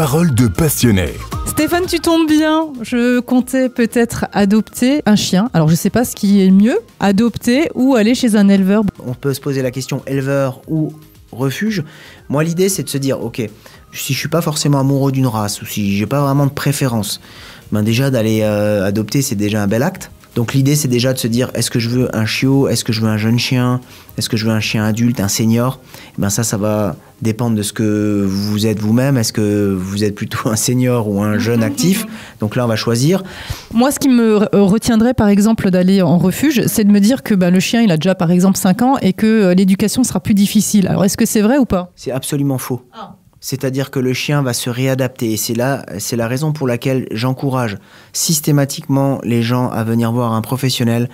paroles de passionnés. Stéphane, tu tombes bien. Je comptais peut-être adopter un chien. Alors, je ne sais pas ce qui est mieux, adopter ou aller chez un éleveur. On peut se poser la question éleveur ou refuge. Moi, l'idée, c'est de se dire, ok, si je suis pas forcément amoureux d'une race ou si j'ai pas vraiment de préférence, ben déjà d'aller adopter, c'est déjà un bel acte. Donc l'idée, c'est déjà de se dire, est-ce que je veux un chiot, est-ce que je veux un jeune chien, est-ce que je veux un chien adulte, un senior? Et ben ça va dépendre de ce que vous êtes vous-même. Est-ce que vous êtes plutôt un senior ou un jeune actif? Donc là, on va choisir. Moi, ce qui me retiendrait, par exemple, d'aller en refuge, c'est de me dire que le chien, il a déjà, par exemple, 5 ans et que l'éducation sera plus difficile. Alors, est-ce que c'est vrai ou pas? C'est absolument faux. C'est-à-dire que le chien va se réadapter. Et c'est la raison pour laquelle j'encourage systématiquement les gens à venir voir un professionnel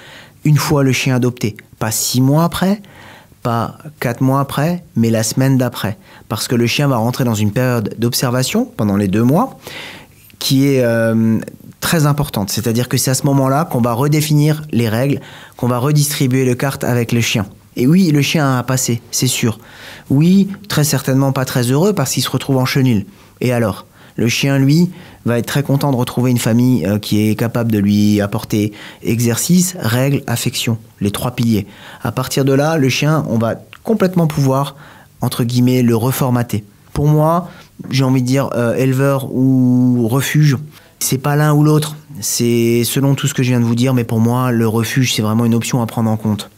une fois le chien adopté. Pas 6 mois après, pas 4 mois après, mais la semaine d'après. Parce que le chien va rentrer dans une période d'observation pendant les 2 mois qui est très importante. C'est-à-dire que c'est à ce moment-là qu'on va redéfinir les règles, qu'on va redistribuer les cartes avec le chien. Et oui, le chien a passé, c'est sûr. Oui, très certainement pas très heureux parce qu'il se retrouve en chenil. Et alors, le chien, lui, va être très content de retrouver une famille qui est capable de lui apporter exercice, règles, affection, les 3 piliers. À partir de là, le chien, on va complètement pouvoir, entre guillemets, le reformater. Pour moi, j'ai envie de dire éleveur ou refuge, c'est pas l'un ou l'autre. C'est selon tout ce que je viens de vous dire, mais pour moi, le refuge, c'est vraiment une option à prendre en compte.